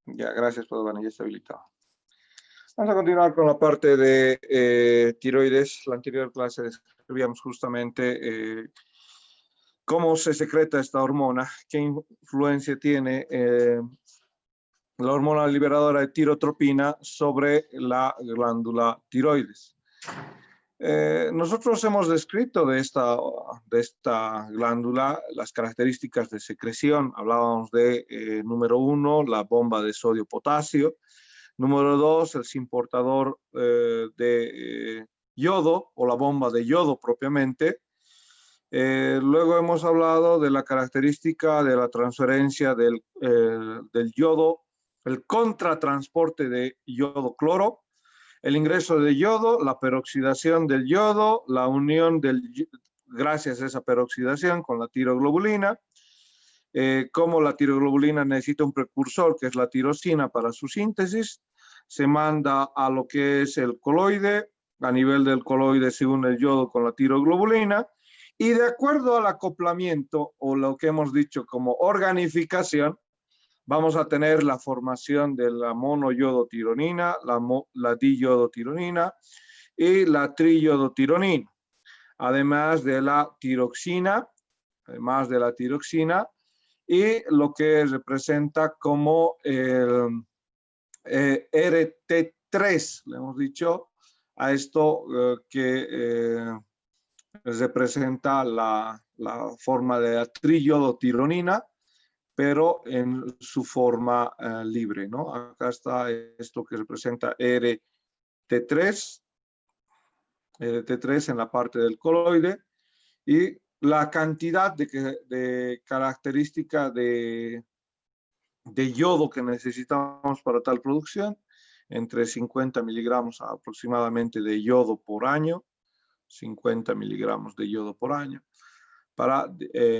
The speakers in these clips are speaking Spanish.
Ya, gracias, Padovana, ya está habilitado. Vamos a continuar con la parte de tiroides. La anterior clase describíamos justamente cómo se secreta esta hormona, qué influencia tiene la hormona liberadora de tirotropina sobre la glándula tiroides. Nosotros hemos descrito de esta glándula las características de secreción. Hablábamos de, número 1, la bomba de sodio-potasio. Número 2, el simportador de yodo o la bomba de yodo propiamente. Luego hemos hablado de la característica de la transferencia del yodo, el contratransporte de yodo-cloro, el ingreso de yodo, la peroxidación del yodo, la unión gracias a esa peroxidación con la tiroglobulina, como la tiroglobulina necesita un precursor que es la tirosina para su síntesis, se manda a lo que es el coloide, a nivel del coloide se une el yodo con la tiroglobulina, y de acuerdo al acoplamiento o lo que hemos dicho como organificación, vamos a tener la formación de la monoyodotironina, la diyodotironina y la triyodotironina, además de la tiroxina, y lo que representa como el RT3, le hemos dicho a esto que representa la forma de la triyodotironina, pero en su forma libre, ¿no? Acá está esto que representa RT3 en la parte del coloide, y la cantidad de característica de yodo que necesitamos para tal producción, entre 50 miligramos aproximadamente de yodo por año, 50 miligramos de yodo por año, para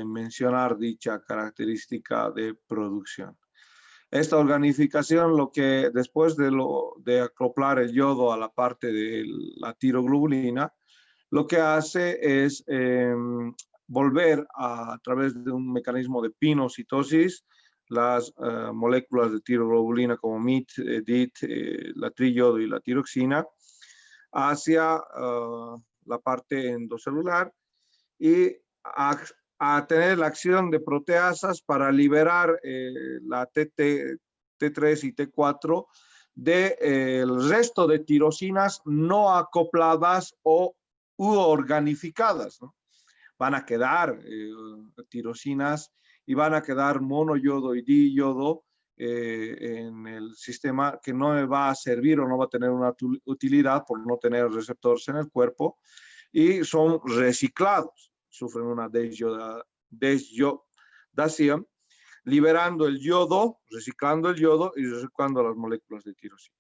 mencionar dicha característica de producción. Esta organificación, lo que después de acoplar el yodo a la parte de la tiroglobulina, lo que hace es volver a través de un mecanismo de pinocitosis las moléculas de tiroglobulina como MIT, DIT, la triyodo y la tiroxina hacia la parte endocelular y a tener la acción de proteasas para liberar la T3 y T4 del resto de tirosinas no acopladas o organificadas, ¿no? Van a quedar tirosinas y van a quedar monoyodo y diyodo en el sistema que no me va a servir o no va a tener una utilidad por no tener receptores en el cuerpo, y son reciclados, sufren una desyodación, liberando el yodo, reciclando el yodo y reciclando las moléculas de tirosina.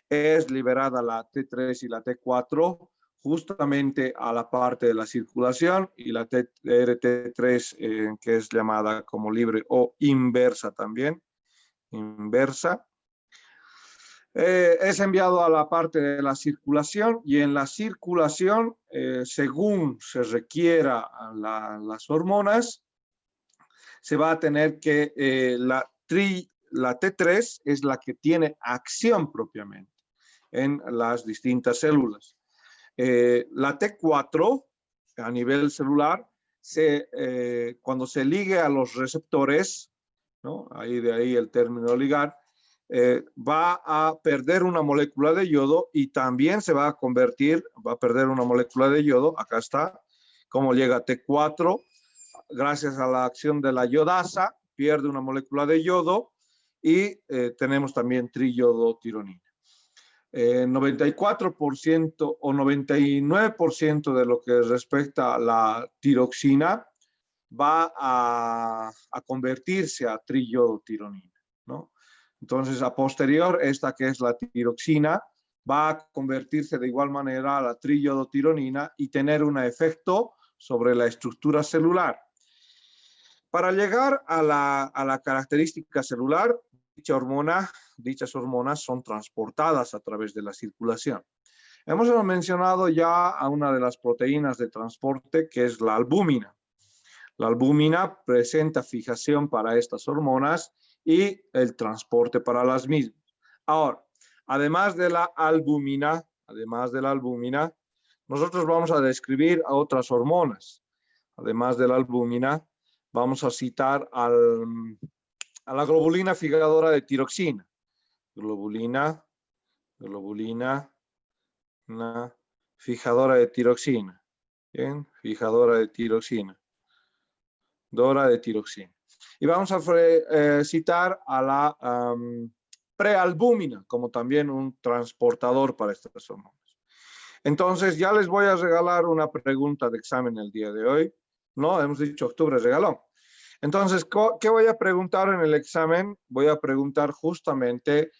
Es liberada la T3 y la T4 justamente a la parte de la circulación, y la RT3 que es llamada como libre o inversa también, inversa. Es enviado a la parte de la circulación, y en la circulación, según se requiera las hormonas, se va a tener que la T3 es la que tiene acción propiamente en las distintas células. La T4 a nivel celular, cuando se ligue a los receptores, ¿no? De ahí el término ligar, va a perder una molécula de yodo y también se va a convertir, va a perder una molécula de yodo. Acá está, cómo llega T4, gracias a la acción de la yodasa, pierde una molécula de yodo y tenemos también triyodotironina. 94% o 99% de lo que respecta a la tiroxina va a convertirse a triyodotironina, ¿no? Entonces, a posterior, esta que es la tiroxina va a convertirse de igual manera a la triyodotironina y tener un efecto sobre la estructura celular. Para llegar a la característica celular, dichas hormonas son transportadas a través de la circulación. Hemos mencionado ya a una de las proteínas de transporte, que es la albúmina. La albúmina presenta fijación para estas hormonas y el transporte para las mismas. Ahora, además de la albúmina, nosotros vamos a describir a otras hormonas. Además de la albúmina, vamos a citar a la globulina fijadora de tiroxina. Globulina fijadora de tiroxina. Bien, fijadora de tiroxina. Y vamos a citar a la prealbúmina como también un transportador para estas hormonas. Entonces, ya les voy a regalar una pregunta de examen el día de hoy. No, hemos dicho octubre regalón. Entonces, ¿qué voy a preguntar en el examen? Voy a preguntar justamente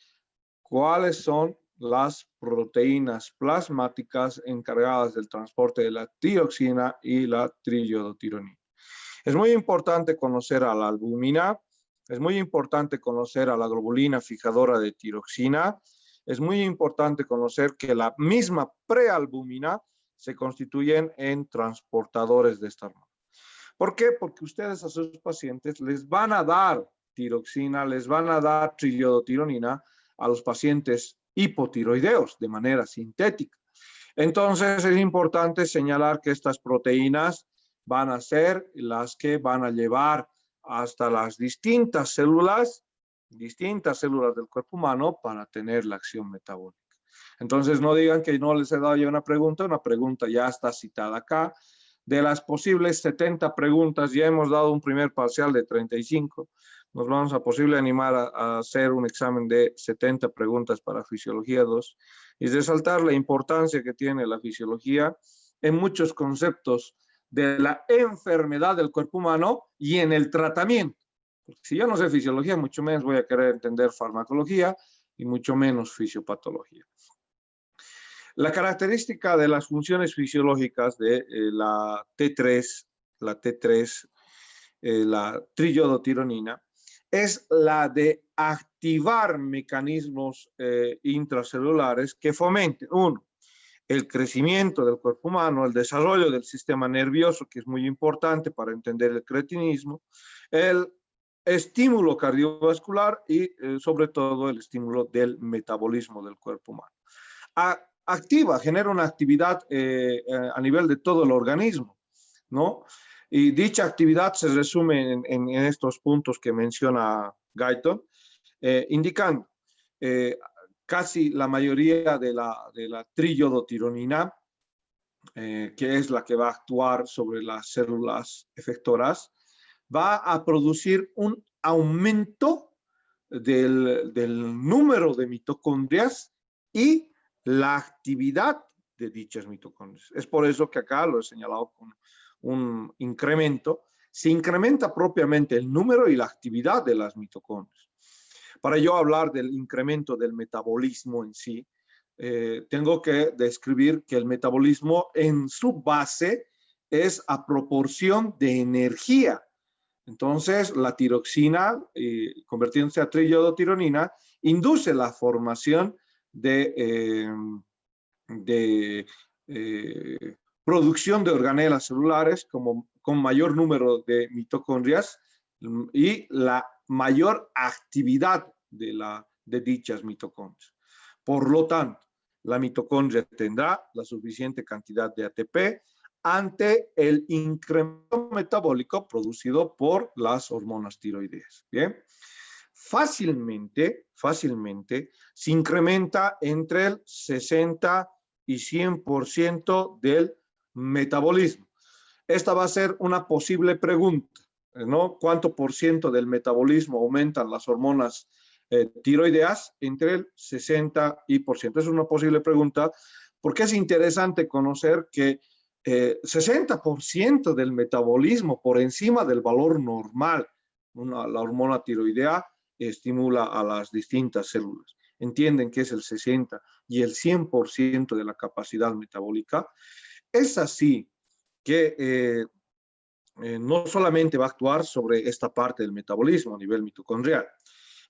cuáles son las proteínas plasmáticas encargadas del transporte de la tiroxina y la triiodotironina. Es muy importante conocer a la albúmina, es muy importante conocer a la globulina fijadora de tiroxina, es muy importante conocer que la misma prealbúmina se constituyen en transportadores de esta hormona. ¿Por qué? Porque ustedes a sus pacientes les van a dar tiroxina, les van a dar triiodotironina a los pacientes hipotiroideos de manera sintética. Entonces es importante señalar que estas proteínas van a ser las que van a llevar hasta las distintas células del cuerpo humano para tener la acción metabólica. Entonces no digan que no les he dado ya una pregunta ya está citada acá. De las posibles 70 preguntas, ya hemos dado un primer parcial de 35. Nos vamos a posible animar a hacer un examen de 70 preguntas para Fisiología 2 y resaltar la importancia que tiene la fisiología en muchos conceptos de la enfermedad del cuerpo humano y en el tratamiento. Porque si yo no sé fisiología, mucho menos voy a querer entender farmacología y mucho menos fisiopatología. La característica de las funciones fisiológicas de la T3, la triiodotironina, es la de activar mecanismos intracelulares que fomenten, uno, el crecimiento del cuerpo humano, el desarrollo del sistema nervioso, que es muy importante para entender el cretinismo, el estímulo cardiovascular y sobre todo el estímulo del metabolismo del cuerpo humano. Genera una actividad a nivel de todo el organismo, ¿no? Y dicha actividad se resume en estos puntos que menciona Guyton, indicando casi la mayoría de la triiodotironina, que es la que va a actuar sobre las células efectoras, va a producir un aumento del número de mitocondrias y la actividad de dichas mitocondrias. Es por eso que acá lo he señalado con un incremento. Se incrementa propiamente el número y la actividad de las mitocondrias. Para yo hablar del incremento del metabolismo en sí, tengo que describir que el metabolismo en su base es a proporción de energía. Entonces, la tiroxina, convirtiéndose a triiodotironina, induce la formación de producción de organelas celulares con mayor número de mitocondrias y la mayor actividad de dichas mitocondrias. Por lo tanto, la mitocondria tendrá la suficiente cantidad de ATP ante el incremento metabólico producido por las hormonas tiroideas. Bien, fácilmente se incrementa entre el 60 y 100% del metabolismo. Esta va a ser una posible pregunta, ¿no? ¿Cuánto por ciento del metabolismo aumentan las hormonas tiroideas? Entre el 60 y por ciento. Es una posible pregunta porque es interesante conocer que 60% del metabolismo por encima del valor normal, la hormona tiroidea estimula a las distintas células. Entienden que es el 60 y el 100% de la capacidad metabólica. Es así que no solamente va a actuar sobre esta parte del metabolismo a nivel mitocondrial,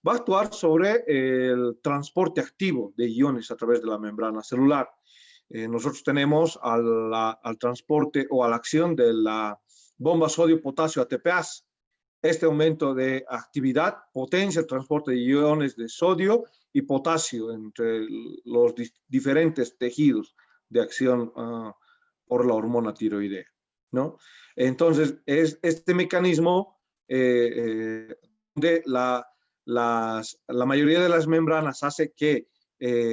va a actuar sobre el transporte activo de iones a través de la membrana celular. Nosotros tenemos al transporte o a la acción de la bomba sodio-potasio ATPase. este aumento de actividad potencia el transporte de iones de sodio y potasio entre los diferentes tejidos de acción por la hormona tiroidea, ¿no? Entonces, es este mecanismo donde la mayoría de las membranas hace que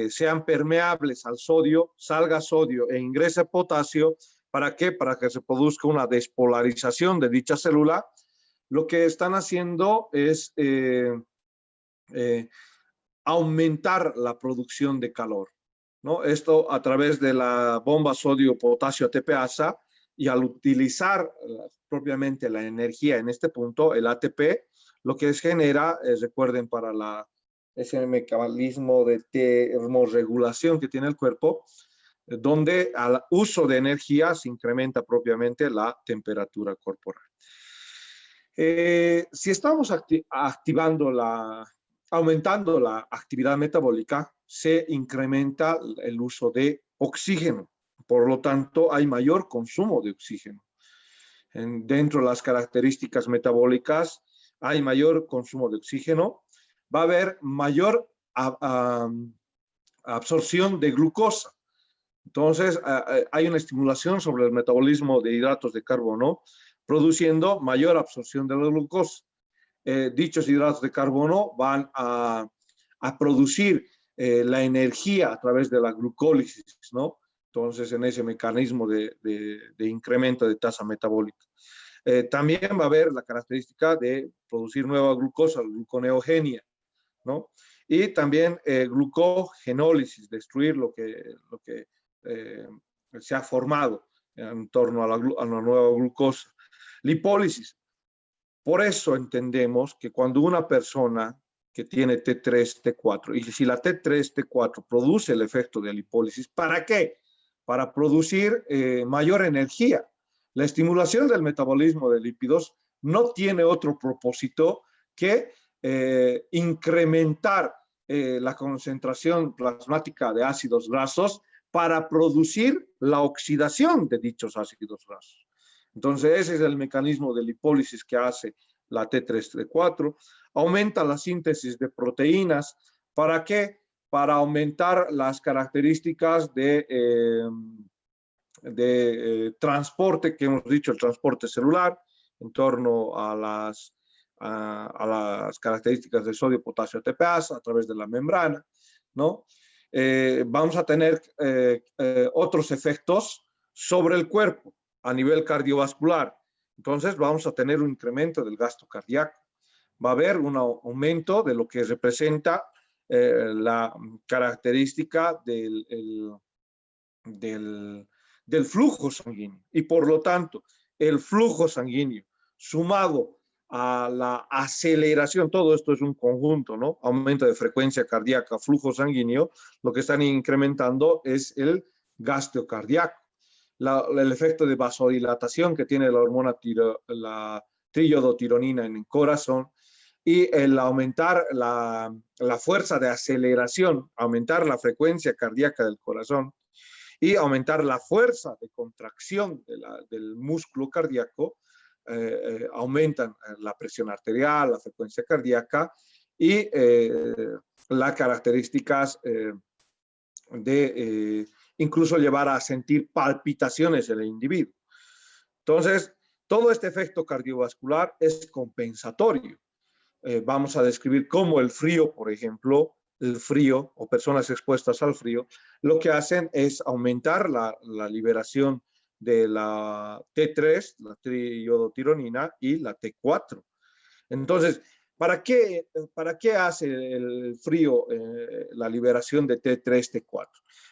sean permeables al sodio, salga sodio e ingrese potasio. ¿Para qué? Para que se produzca una despolarización de dicha célula. Lo que están haciendo es aumentar la producción de calor, ¿no? Esto a través de la bomba sodio-potasio ATPasa, y al utilizar propiamente la energía en este punto, el ATP, lo que genera, recuerden para ese mecanismo de termorregulación que tiene el cuerpo, donde al uso de energía se incrementa propiamente la temperatura corporal. Si estamos aumentando la actividad metabólica, se incrementa el uso de oxígeno. Por lo tanto, hay mayor consumo de oxígeno. Dentro de las características metabólicas, hay mayor consumo de oxígeno. Va a haber mayor absorción de glucosa. Entonces, hay una estimulación sobre el metabolismo de hidratos de carbono, produciendo mayor absorción de la glucosa. Dichos hidratos de carbono van a producir la energía a través de la glucólisis, ¿no? Entonces, en ese mecanismo de incremento de tasa metabólica. También va a haber la característica de producir nueva glucosa, gluconeogenia, ¿no? Y también glucogenólisis, destruir lo que se ha formado en torno a la nueva glucosa. Lipólisis. Por eso entendemos que cuando una persona que tiene T3, T4, y si la T3, T4 produce el efecto de lipólisis, ¿para qué? Para producir mayor energía. La estimulación del metabolismo de lípidos no tiene otro propósito que incrementar la concentración plasmática de ácidos grasos para producir la oxidación de dichos ácidos grasos. Entonces, ese es el mecanismo de lipólisis que hace la T3, T4. Aumenta la síntesis de proteínas. ¿Para qué? Para aumentar las características de transporte, que hemos dicho, el transporte celular, en torno a las características del sodio, potasio, ATPasa, a través de la membrana, ¿no? Vamos a tener otros efectos sobre el cuerpo a nivel cardiovascular. Entonces, vamos a tener un incremento del gasto cardíaco. Va a haber un aumento de lo que representa la característica del flujo sanguíneo. Y por lo tanto, el flujo sanguíneo sumado a la aceleración, todo esto es un conjunto, ¿no? Aumento de frecuencia cardíaca, flujo sanguíneo, lo que están incrementando es el gasto cardíaco. El efecto de vasodilatación que tiene la hormona la triiodotironina en el corazón, y el aumentar la fuerza de aceleración, aumentar la frecuencia cardíaca del corazón y aumentar la fuerza de contracción del músculo cardíaco, aumentan la presión arterial, la frecuencia cardíaca y las características de incluso llevar a sentir palpitaciones en el individuo. Entonces, todo este efecto cardiovascular es compensatorio. Vamos a describir cómo el frío, por ejemplo, el frío o personas expuestas al frío, lo que hacen es aumentar la liberación de la T3, la triiodotironina, y la T4. Entonces, ¿para qué hace el frío la liberación de T3, T4?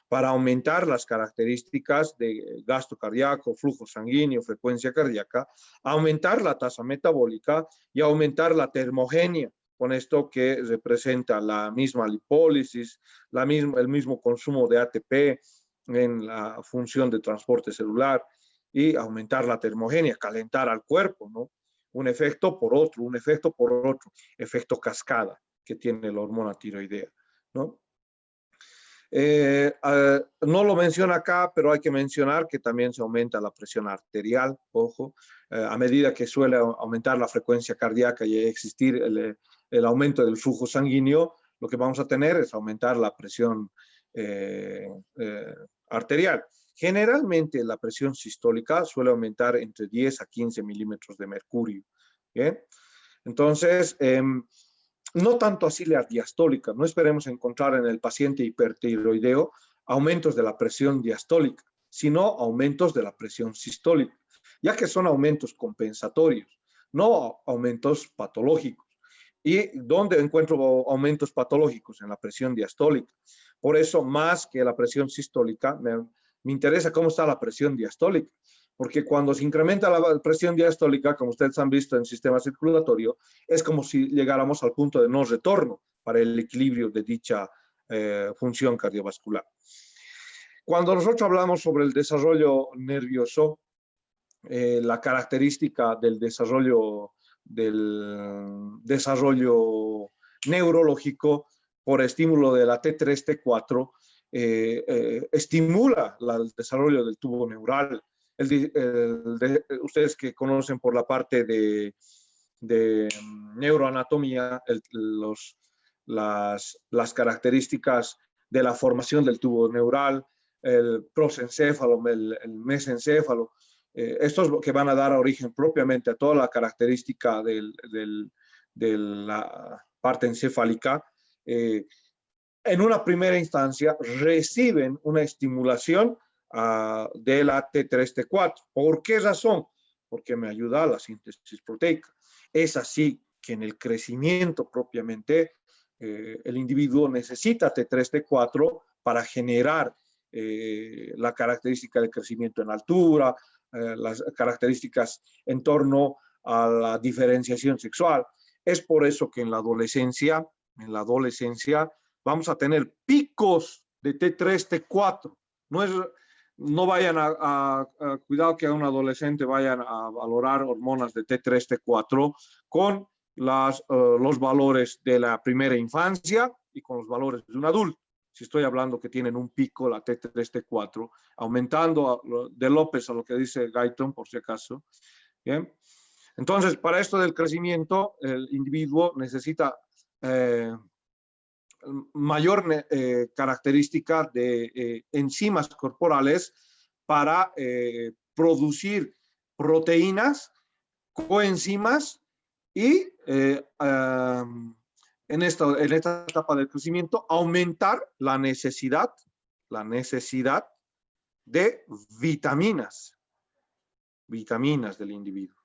Para aumentar las características de gasto cardíaco, flujo sanguíneo, frecuencia cardíaca, aumentar la tasa metabólica y aumentar la termogenia, con esto que representa la misma lipólisis, el mismo consumo de ATP en la función de transporte celular, y aumentar la termogenia, calentar al cuerpo, ¿no? Un efecto por otro, efecto cascada que tiene la hormona tiroidea, ¿no? No lo menciona acá, pero hay que mencionar que también se aumenta la presión arterial, ojo, a medida que suele aumentar la frecuencia cardíaca y existir el aumento del flujo sanguíneo, lo que vamos a tener es aumentar la presión arterial. Generalmente la presión sistólica suele aumentar entre 10 a 15 milímetros de mercurio. ¿Bien? Entonces, no tanto así la diastólica. No esperemos encontrar en el paciente hipertiroideo aumentos de la presión diastólica, sino aumentos de la presión sistólica, ya que son aumentos compensatorios, no aumentos patológicos. ¿Y dónde encuentro aumentos patológicos? En la presión diastólica. Por eso, más que la presión sistólica, me interesa cómo está la presión diastólica, porque cuando se incrementa la presión diastólica, como ustedes han visto en el sistema circulatorio, es como si llegáramos al punto de no retorno para el equilibrio de dicha función cardiovascular. Cuando nosotros hablamos sobre el desarrollo nervioso, la característica del desarrollo neurológico por estímulo de la T3, T4, estimula el desarrollo del tubo neural. Ustedes que conocen por la parte de neuroanatomía, las características de la formación del tubo neural, el prosencéfalo, el mesencéfalo, estos que van a dar origen propiamente a toda la característica de la parte encefálica, en una primera instancia reciben una estimulación de la T3, T4. ¿Por qué razón? Porque me ayuda a la síntesis proteica. Es así que en el crecimiento propiamente el individuo necesita T3, T4 para generar la característica de crecimiento en altura, las características en torno a la diferenciación sexual. Es por eso que en la adolescencia vamos a tener picos de T3, T4. No vayan cuidado que a un adolescente vayan a valorar hormonas de T3, T4 con los valores de la primera infancia y con los valores de un adulto. Si estoy hablando que tienen un pico, la T3, T4, aumentando de López a lo que dice Guyton, por si acaso. Bien. Entonces, para esto del crecimiento, el individuo necesita mayor característica de enzimas corporales para producir proteínas, coenzimas y en esta etapa del crecimiento aumentar la necesidad de vitaminas del individuo.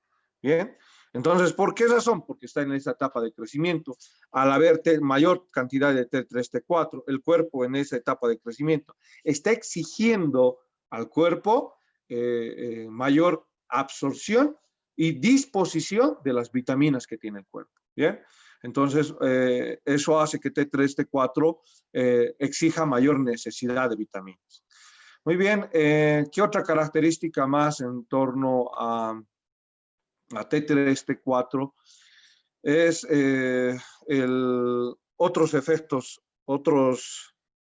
Bien. Entonces, ¿por qué razón? Porque está en esa etapa de crecimiento. Al haber mayor cantidad de T3, T4, el cuerpo en esa etapa de crecimiento está exigiendo al cuerpo mayor absorción y disposición de las vitaminas que tiene el cuerpo. Bien. Entonces, eso hace que T3, T4 exija mayor necesidad de vitaminas. Muy bien. ¿Qué otra característica más en torno a T3, T4 es otros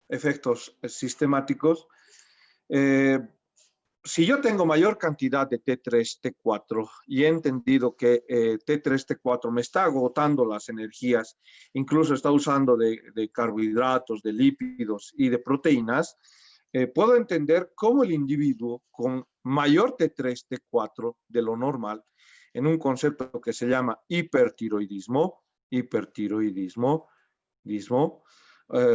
efectos sistemáticos? Si yo tengo mayor cantidad de T3, T4 y he entendido que T3, T4 me está agotando las energías, incluso está usando de carbohidratos, de lípidos y de proteínas, puedo entender cómo el individuo con mayor T3, T4 de lo normal, en un concepto que se llama hipertiroidismo,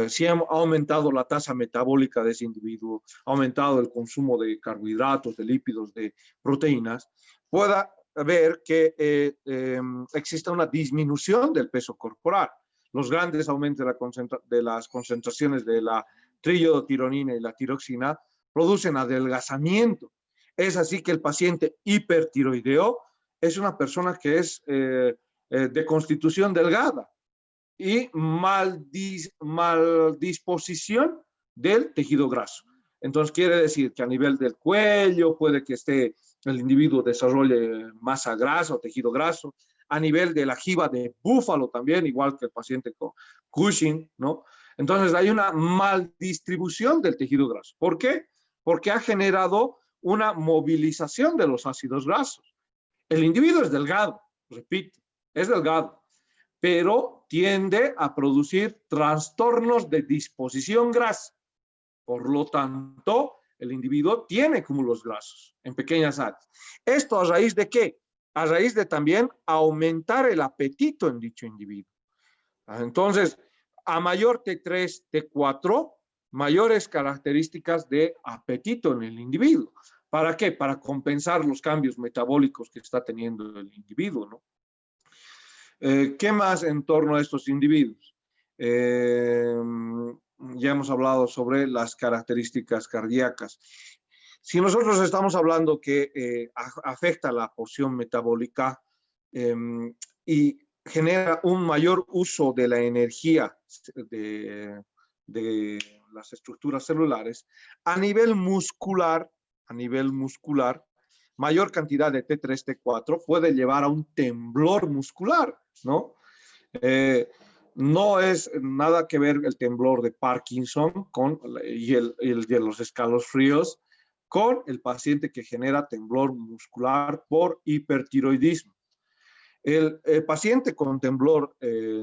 si ha aumentado la tasa metabólica de ese individuo, ha aumentado el consumo de carbohidratos, de lípidos, de proteínas, pueda ver que existe una disminución del peso corporal. Los grandes aumentos de las concentraciones de la triiodotironina y la tiroxina producen adelgazamiento. Es así que el paciente hipertiroideo es una persona que es de constitución delgada y mal disposición del tejido graso. Entonces quiere decir que a nivel del cuello puede que el individuo desarrolle masa grasa o tejido graso, a nivel de la jiba de búfalo también, igual que el paciente con Cushing, ¿no? Entonces hay una maldistribución del tejido graso. ¿Por qué? Porque ha generado una movilización de los ácidos grasos. El individuo es delgado, repito, es delgado, pero tiende a producir trastornos de disposición grasa. Por lo tanto, el individuo tiene cúmulos grasos en pequeñas áreas. ¿Esto a raíz de qué? A raíz de también aumentar el apetito en dicho individuo. Entonces, a mayor T3, T4, mayores características de apetito en el individuo. ¿Para qué? Para compensar los cambios metabólicos que está teniendo el individuo, ¿no? ¿Qué más en torno a estos individuos? Ya hemos hablado sobre las características cardíacas. Si nosotros estamos hablando que afecta la porción metabólica y genera un mayor uso de la energía de las estructuras celulares, a nivel muscular, mayor cantidad de T3, T4 puede llevar a un temblor muscular, ¿no? No es nada que ver el temblor de Parkinson y el de los escalofríos con el paciente que genera temblor muscular por hipertiroidismo. El paciente con temblor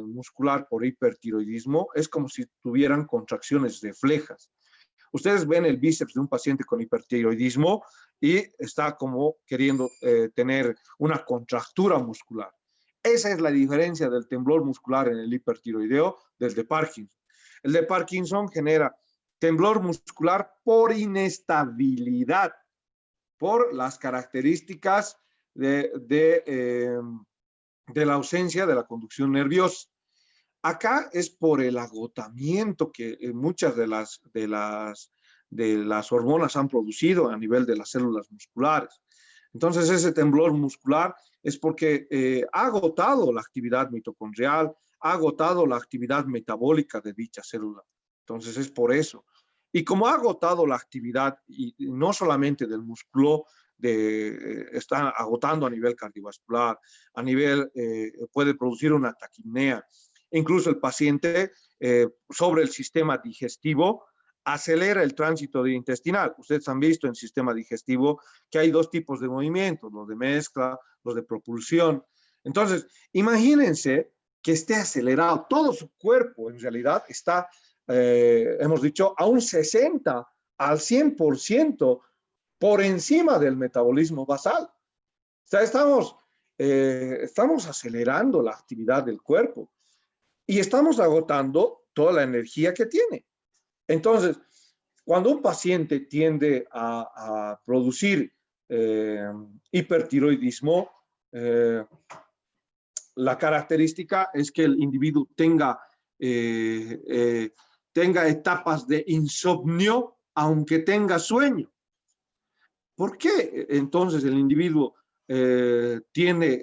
muscular por hipertiroidismo es como si tuvieran contracciones de flejas. Ustedes ven el bíceps de un paciente con hipertiroidismo y está como queriendo tener una contractura muscular. Esa es la diferencia del temblor muscular en el hipertiroideo del de Parkinson. El de Parkinson genera temblor muscular por inestabilidad, por las características de la ausencia de la conducción nerviosa. Acá es por el agotamiento que muchas de las hormonas han producido a nivel de las células musculares. Entonces, ese temblor muscular es porque ha agotado la actividad mitocondrial, ha agotado la actividad metabólica de dicha célula. Entonces, es por eso. Y como ha agotado la actividad, y no solamente del músculo, está agotando a nivel cardiovascular, a nivel, puede producir una taquipnea. Incluso el paciente sobre el sistema digestivo acelera el tránsito intestinal. Ustedes han visto en el sistema digestivo que hay dos tipos de movimientos, los de mezcla, los de propulsión. Entonces, imagínense que esté acelerado, todo su cuerpo en realidad está, hemos dicho, a un 60 al 100% por encima del metabolismo basal. O sea, estamos acelerando la actividad del cuerpo y estamos agotando toda la energía que tiene. Entonces, cuando un paciente tiende a producir hipertiroidismo, la característica es que el individuo tenga etapas de insomnio, aunque tenga sueño. ¿Por qué entonces el individuo tiene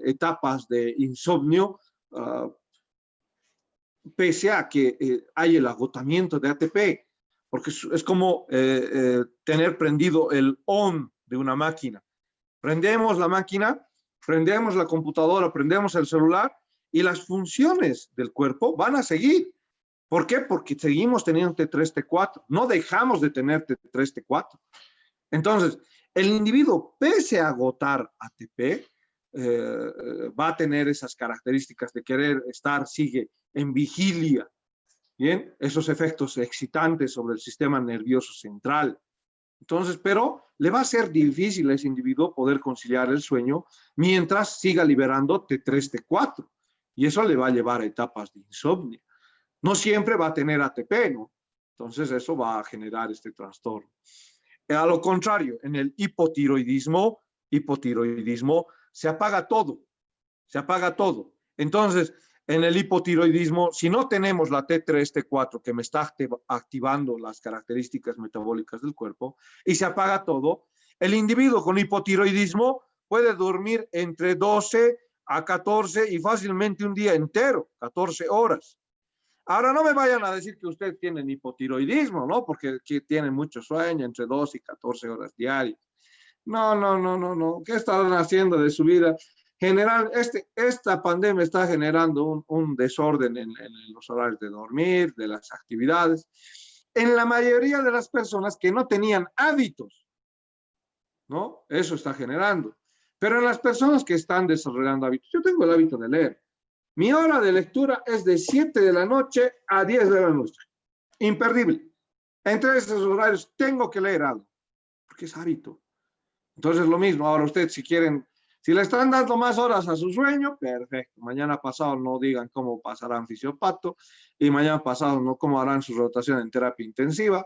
etapas de insomnio pese a que hay el agotamiento de ATP? Porque es como tener prendido el on de una máquina. Prendemos la máquina, prendemos la computadora, prendemos el celular y las funciones del cuerpo van a seguir. ¿Por qué? Porque seguimos teniendo T3, T4. No dejamos de tener T3, T4. Entonces, el individuo, pese a agotar ATP, va a tener esas características de querer estar, sigue en vigilia. Bien, esos efectos excitantes sobre el sistema nervioso central. Entonces, pero le va a ser difícil a ese individuo poder conciliar el sueño mientras siga liberando T3, T4. Y eso le va a llevar a etapas de insomnio. No siempre va a tener ATP, ¿no? Entonces, eso va a generar este trastorno. A lo contrario, en el hipotiroidismo se apaga todo, se apaga todo. Entonces, en el hipotiroidismo, si no tenemos la T3, T4 que me está activando las características metabólicas del cuerpo y se apaga todo, el individuo con hipotiroidismo puede dormir entre 12 a 14 y fácilmente un día entero, 14 horas. Ahora no me vayan a decir que ustedes tienen hipotiroidismo, ¿no? Porque tienen mucho sueño, entre 12 y 14 horas diarias. No. ¿Qué estarán haciendo de su vida? esta pandemia está generando un desorden en los horarios de dormir, de las actividades, en la mayoría de las personas que no tenían hábitos, ¿no? Eso está generando. Pero en las personas que están desarrollando hábitos, yo tengo el hábito de leer. Mi hora de lectura es de 7 de la noche a 10 de la noche. Imperdible. Entre esos horarios tengo que leer algo, porque es hábito. Entonces lo mismo, ahora ustedes si quieren, si le están dando más horas a su sueño, perfecto. Mañana pasado no digan cómo pasarán fisiopato y mañana pasado no cómo harán su rotación en terapia intensiva,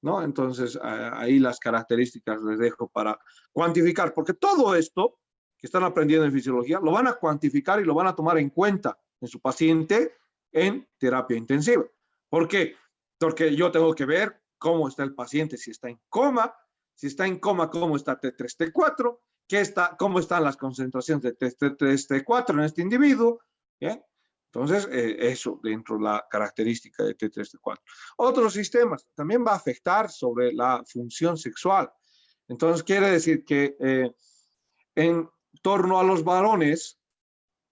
¿no? Entonces ahí las características les dejo para cuantificar, porque todo esto que están aprendiendo en fisiología lo van a cuantificar y lo van a tomar en cuenta en su paciente en terapia intensiva. ¿Por qué? Porque yo tengo que ver cómo está el paciente, si está en coma, cómo está T3, T4, cómo están las concentraciones de T3, T4 en este individuo. ¿Bien? Entonces, eso dentro de la característica de T3, T4. Otros sistemas también va a afectar sobre la función sexual. Entonces, quiere decir que en torno a los varones,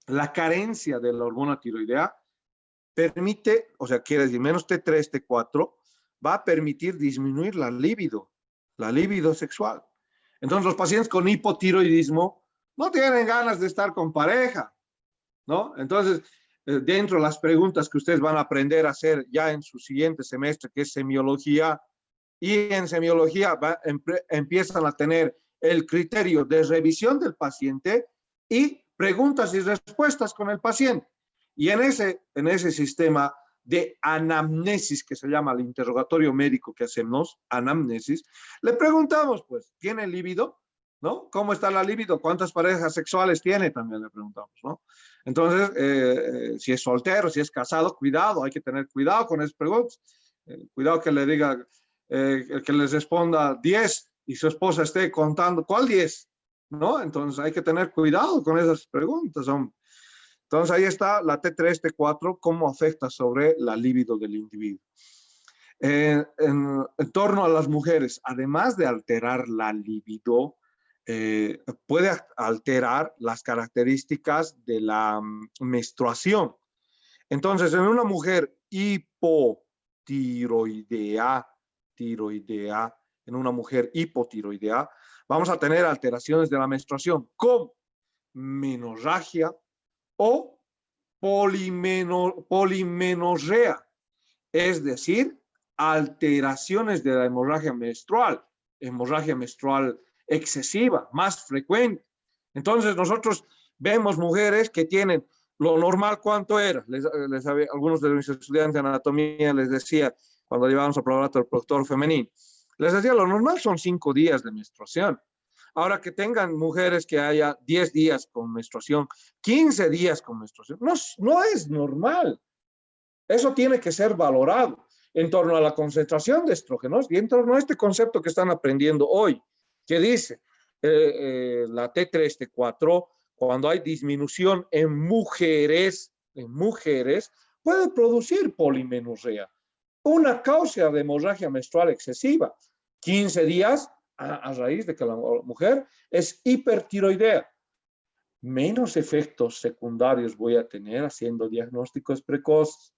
la carencia de la hormona tiroidea permite, o sea, quiere decir menos T3, T4, va a permitir disminuir la libido sexual. Entonces, los pacientes con hipotiroidismo no tienen ganas de estar con pareja, ¿no? Entonces, dentro de las preguntas que ustedes van a aprender a hacer ya en su siguiente semestre, que es semiología, y en semiología empiezan a tener el criterio de revisión del paciente y preguntas y respuestas con el paciente. Y en ese sistema de anamnesis, que se llama el interrogatorio médico que hacemos, anamnesis, le preguntamos, pues, ¿tiene libido? ¿No? ¿Cómo está la libido? ¿Cuántas parejas sexuales tiene? También le preguntamos, ¿no? Entonces, si es soltero, si es casado, cuidado, hay que tener cuidado con esas preguntas. Cuidado que le diga, el que les responda 10 y su esposa esté contando, ¿cuál 10? ¿No? Entonces hay que tener cuidado con esas preguntas, hombre. Entonces ahí está la T3, T4, cómo afecta sobre la libido del individuo. En torno a las mujeres, además de alterar la libido, puede alterar las características de la menstruación. Entonces, en una mujer hipotiroidea, en una mujer hipotiroidea, vamos a tener alteraciones de la menstruación como menorragia o polimenorrea, es decir, alteraciones de la hemorragia menstrual excesiva, más frecuente. Entonces nosotros vemos mujeres que tienen lo normal, ¿cuánto era? Algunos de mis estudiantes de anatomía les decía, cuando llevábamos al laboratorio reproductor femenino, les decía, lo normal son 5 días de menstruación. Ahora que tengan mujeres que haya 10 días con menstruación, 15 días con menstruación, no es normal. Eso tiene que ser valorado en torno a la concentración de estrógenos y en torno a este concepto que están aprendiendo hoy, que dice la T3, T4, cuando hay disminución en mujeres, puede producir polimenorrea, una causa de hemorragia menstrual excesiva. 15 días a raíz de que la mujer es hipertiroidea. Menos efectos secundarios voy a tener haciendo diagnósticos precoces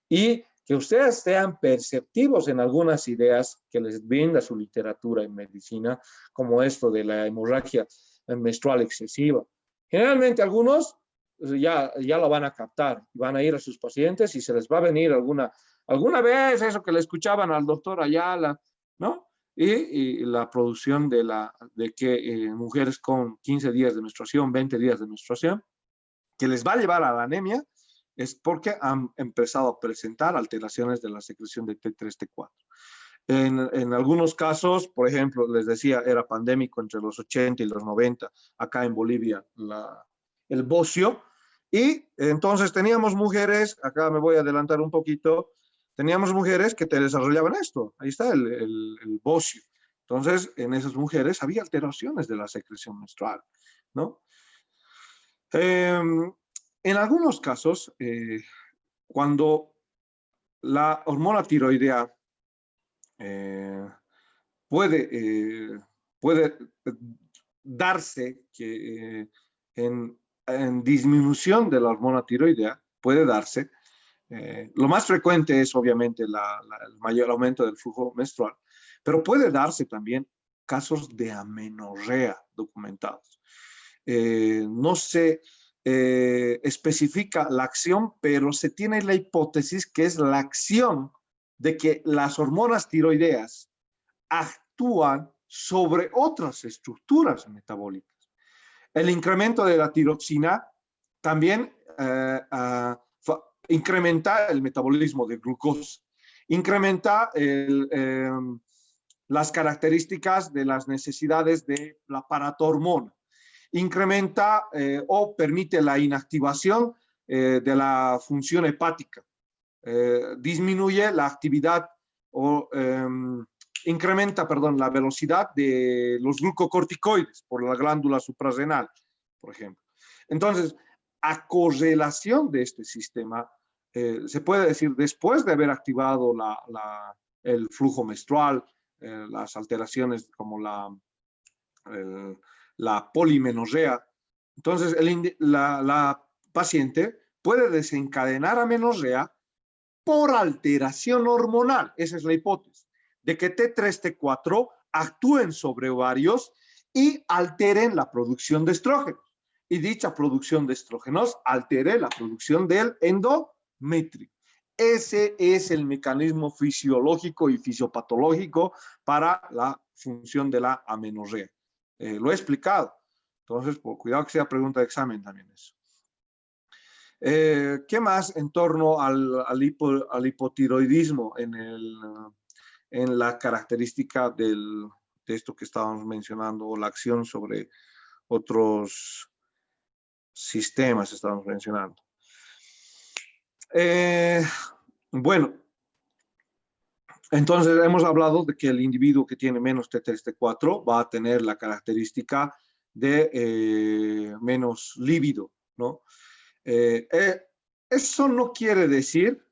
y que ustedes sean perceptivos en algunas ideas que les brinda su literatura en medicina, como esto de la hemorragia menstrual excesiva. Generalmente algunos ya lo van a captar, van a ir a sus pacientes y se les va a venir alguna vez eso que le escuchaban al doctor Ayala, ¿no? Y la producción de que mujeres con 15 días de menstruación, 20 días de menstruación, que les va a llevar a la anemia, es porque han empezado a presentar alteraciones de la secreción de T3, T4. En algunos casos, por ejemplo, les decía, era pandémico entre los 80 y los 90, acá en Bolivia, el bocio, y entonces teníamos mujeres, acá me voy a adelantar un poquito, teníamos mujeres que te desarrollaban esto, ahí está el bocio. Entonces, en esas mujeres había alteraciones de la secreción menstrual, ¿no? En algunos casos, cuando la hormona tiroidea eh, puede, puede darse que en disminución de la hormona tiroidea puede darse. Lo más frecuente es obviamente el mayor aumento del flujo menstrual, pero puede darse también casos de amenorrea documentados. No se especifica la acción, pero se tiene la hipótesis que es la acción de que las hormonas tiroideas actúan sobre otras estructuras metabólicas. El incremento de la tiroxina también incrementa el metabolismo de glucosa, incrementa las características de las necesidades de la paratormona, incrementa o permite la inactivación de la función hepática, disminuye la actividad o incrementa, perdón, la velocidad de los glucocorticoides por la glándula suprarrenal, por ejemplo. Entonces, a correlación de este sistema, se puede decir, después de haber activado el flujo menstrual, las alteraciones como la polimenorrea, entonces la paciente puede desencadenar amenorrea por alteración hormonal. Esa es la hipótesis, de que T3, T4 actúen sobre ovarios y alteren la producción de estrógenos. Y dicha producción de estrógenos altere la producción del endometrio. Ese es el mecanismo fisiológico y fisiopatológico para la función de la amenorrea. Lo he explicado. Entonces, cuidado que sea pregunta de examen también eso. ¿Qué más en torno al hipotiroidismo en la característica de esto que estábamos mencionando, o la acción sobre otros sistemas estábamos mencionando? Bueno, entonces hemos hablado de que el individuo que tiene menos T3, T4 va a tener la característica de menos líbido, ¿no? Eso no quiere decir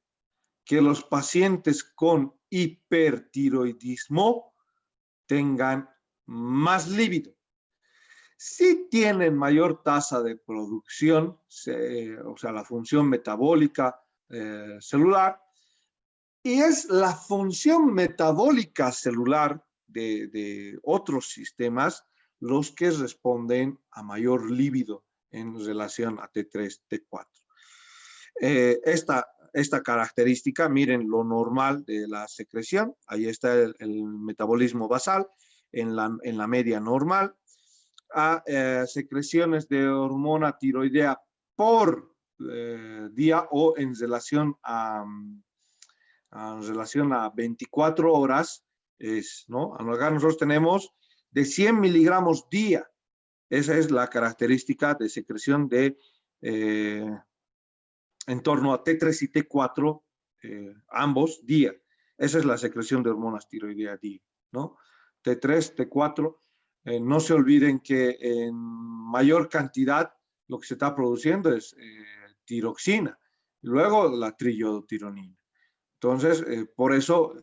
que los pacientes con hipertiroidismo tengan más líbido. Sí tienen mayor tasa de producción, o sea, la función metabólica celular, y es la función metabólica celular de otros sistemas los que responden a mayor líbido en relación a T3, T4. Esta característica, miren lo normal de la secreción, ahí está el metabolismo basal en la media normal, a secreciones de hormona tiroidea por día o en relación a 24 horas, ¿no? Acá nosotros tenemos de 100 miligramos día. Esa es la característica de secreción de en torno a T3 y T4, ambos día. Esa es la secreción de hormonas tiroideas día, ¿no? T3, T4. No se olviden que en mayor cantidad lo que se está produciendo es tiroxina, y luego la triiodotironina. Entonces, por eso,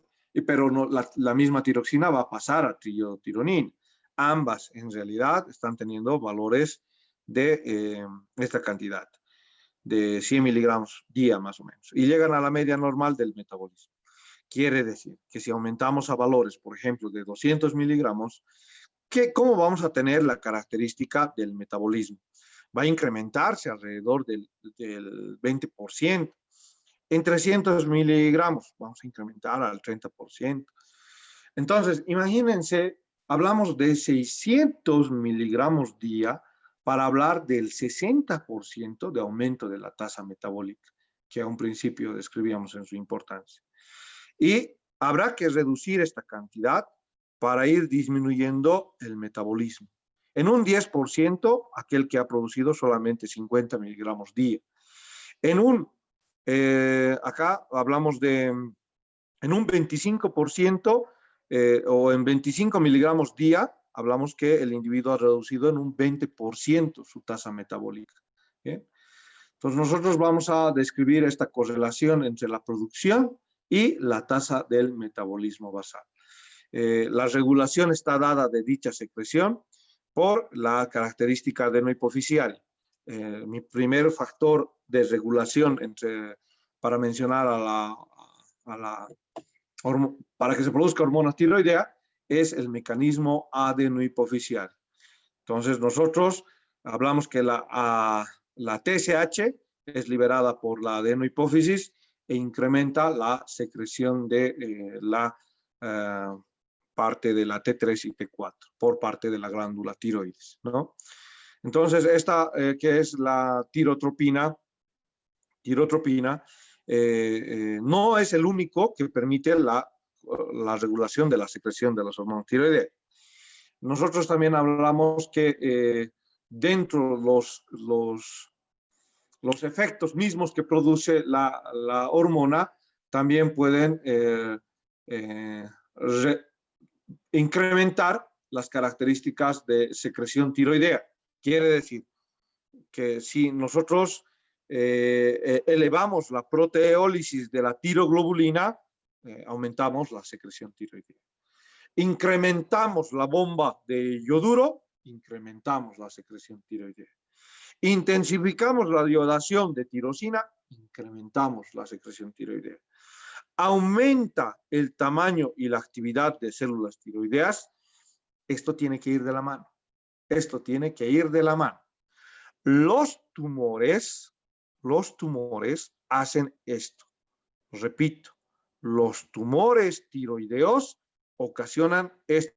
pero no, la misma tiroxina va a pasar a triiodotironina. Ambas, en realidad, están teniendo valores de esta cantidad, de 100 miligramos día más o menos, y llegan a la media normal del metabolismo. Quiere decir que si aumentamos a valores, por ejemplo, de 200 miligramos, ¿cómo vamos a tener la característica del metabolismo? Va a incrementarse alrededor del 20%. En 300 miligramos vamos a incrementar al 30%. Entonces, imagínense, hablamos de 600 miligramos día para hablar del 60% de aumento de la tasa metabólica, que a un principio describíamos en su importancia. Y habrá que reducir esta cantidad para ir disminuyendo el metabolismo. En un 10%, aquel que ha producido solamente 50 miligramos día. Acá hablamos en un 25% o en 25 miligramos día, hablamos que el individuo ha reducido en un 20% su tasa metabólica. ¿Bien? Entonces nosotros vamos a describir esta correlación entre la producción y la tasa del metabolismo basal. La regulación está dada de dicha secreción por la característica adenohipofisiaria. mi primer factor de regulación para mencionar para que se produzca hormona tiroidea es el mecanismo adenohipofisial. Entonces nosotros hablamos que la TSH es liberada por la adenohipófisis e incrementa la secreción de la parte de la T3 y T4 por parte de la glándula tiroides, ¿no? Entonces, esta que es la tirotropina no es el único que permite la regulación de la secreción de las hormonas tiroideas. Nosotros también hablamos que dentro los efectos mismos que produce la hormona también pueden incrementar las características de secreción tiroidea. Quiere decir que si nosotros elevamos la proteólisis de la tiroglobulina, aumentamos la secreción tiroidea. Incrementamos la bomba de yoduro, incrementamos la secreción tiroidea. Intensificamos la iodación de tirosina, incrementamos la secreción tiroidea. Aumenta el tamaño y la actividad de células tiroideas. Esto tiene que ir de la mano. Esto tiene que ir de la mano. Los tumores hacen esto. Repito, los tumores tiroideos ocasionan este